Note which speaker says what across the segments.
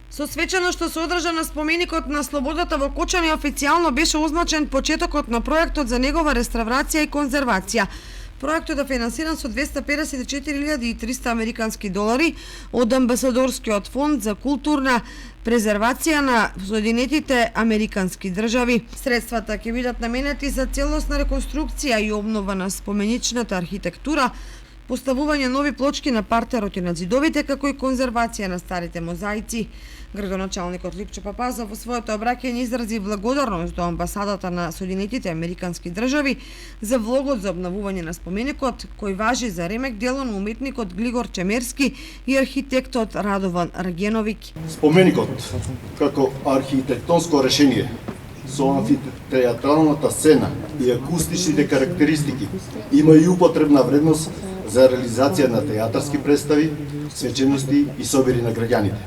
Speaker 1: Со свечано што се одржа на споменикот на слободата во Кочани официјално беше означен почетокот на проектот за негова реставрација и конзервација. Проектот е финансиран со $254,300 американски долари од Амбасадорскиот фонд за културна презервација на Соединетите американски држави. Средствата ќе бидат наменети за целосна реконструкција и обнова на споменичната архитектура, поставување нови плочки на партерот и на зидовите, како и конзервација на старите мозаици. Градоначалникот Липчо Папазов во своето обраќање изрази благодарност до амбасадата на Соединетите американски држави за влогот за обновување на споменикот, кој важи за ремек дело на уметникот Глигор Чемерски и архитектот Радован Рагеновиќ.
Speaker 2: Споменикот како архитектонско решение со амфитеатралната сцена и акустичните карактеристики има и употребна вредност за реализација на театарски представи, свечености и собири на граѓаните.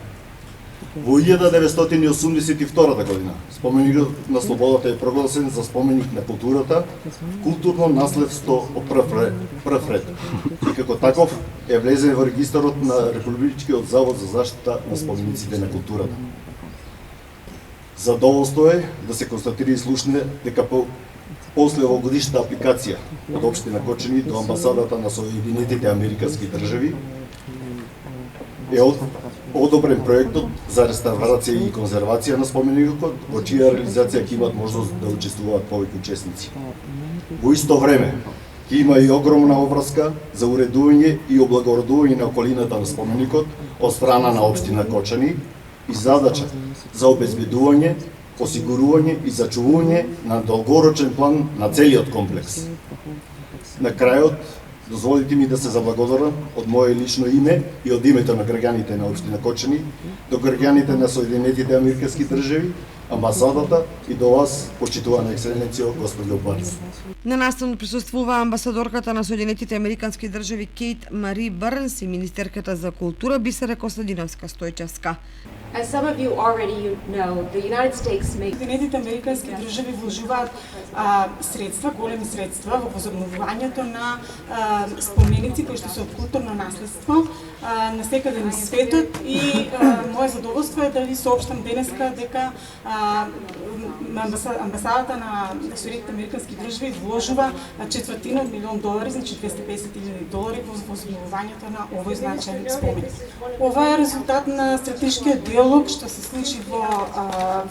Speaker 2: Во 1982 година споменикот на слободата е прогласен за споменик на културата, културно наследство од прв ред. И како таков е влезен во регистарот на Републичкиот завод за заштита на спомениците на културата. Задоволство е да се констатира и слушне дека после овогодишната апликација од општина Кочани до амбасадата на Соединетите американски држави е одобрен проектот за реставрација и конзервација на споменикот, во чија реализација ќе имат можност да учествуваат повеќе учесници. Во исто време ќе има и огромна обврска за уредување и облагородување на околината на споменикот од страна на општина Кочани и задача за обезбедување, осигурување и зачувување на долгорочен план на целиот комплекс. На крајот, дозволите ми да се заблагодарам од моје лично име и од името на граѓаните на општина Кочани до граѓаните на Соединетите американски држави, амбасадата и до вас, почитувана екселенцијо, господјо Барнс.
Speaker 1: На настанот присуствува амбасадорката на Соединетите американски држави Кейт Мари Барнс и министерката за култура Бисера Костадиновска-Стојчевска.
Speaker 3: As some of you already know, the United States makes
Speaker 4: Соединетите американски држави вложуваат средства, големи средства во возобновувањето на споменици кои што се од културно наследство на секаде на светот и моје задоволство е да ви соопштам денеска дека амбасадата на Соединетите американски држави вложува $250 милион, значи $250,000 во возобновувањето на овој значаен споменик. Ова е резултат на стратешкиот диалог што се случи во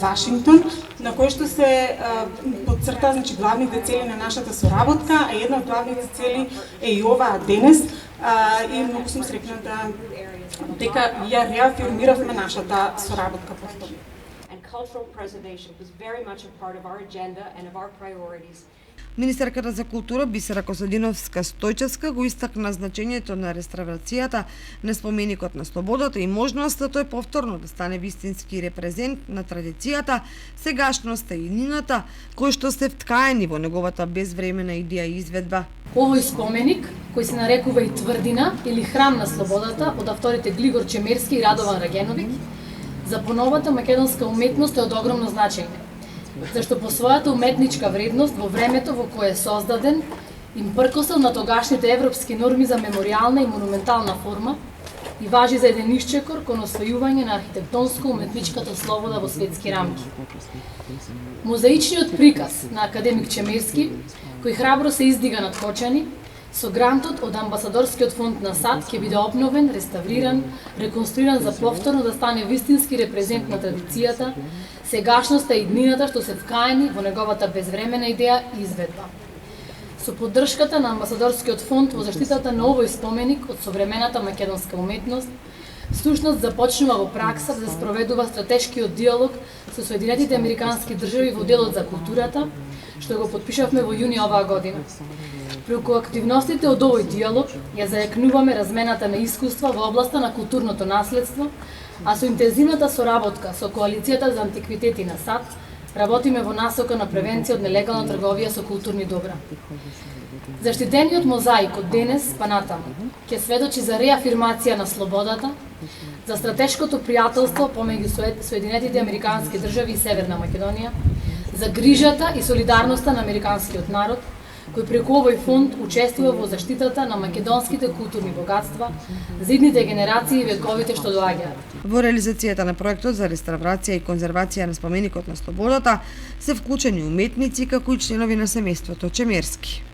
Speaker 4: Вашингтон, на кој што се подцрта, значи, главните цели на нашата соработка, а една од главните цели е и оваа денес, и многу сум среќна дека ја реафирмиравме нашата соработка повторно.
Speaker 3: and cultural preservation was very much a part of our agenda and of our priorities.
Speaker 1: Министерката за култура Бисера Костадиновска-Стојчевска го истакна значењето на реставрацијата на споменикот на слободата и можноста тој повторно да стане вистински репрезент на традицијата, сегашноста и иднината, кои што се вткаени во неговата безвремена идеја и изведба.
Speaker 5: Овој споменик, кој се нарекува и тврдина или храм на слободата од авторите Глигор Чемерски и Радован Рагеновиќ, за поновата македонска уметност е од огромно значење, зашто по својата уметничка вредност во времето во кое е создаден, им пркосел на тогашните европски норми за меморијална и монументална форма и важи за еден исчекор кон освојување на архитектонско-уметничката слобода во светски рамки. Мозаичниот приказ на академик Чемерски, кој храбро се издига над Кочани, со грантот од Амбасадорскиот фонд на САД ќе биде обновен, реставриран, реконструиран за повторно да стане вистински репрезент на традицијата, сегашноста и иднината што се вкаени во неговата безвремена идеја и изведба. Со поддршката на Амбасадорскиот фонд во заштитата на овој споменик од современата македонска уметност, всушност започнува во пракса да спроведува стратешкиот диалог со Соединетите американски држави во делот за културата, што го подпишавме во јуни оваа година. Преку активностите од овој диалог ја зајакнуваме размената на искуства во областа на културното наследство, а со интензивната соработка со Коалицијата за антиквитети на САД работиме во насока на превенција од нелегална трговија со културни добра. Заштитениот мозаик од денес па натаму ќе сведочи за реафирмација на слободата, за стратешкото пријателство помеѓу Соединетите американски држави и Северна Македонија, за грижата и солидарноста на американскиот народ, кој преку овој фонд учествува во заштитата на македонските културни богатства за идните генерации и вековите што доаѓаат.
Speaker 1: Во реализацијата на проектот за реставрација и конзервација на споменикот на слободата се вклучени уметници како и членови на семејството Чемерски.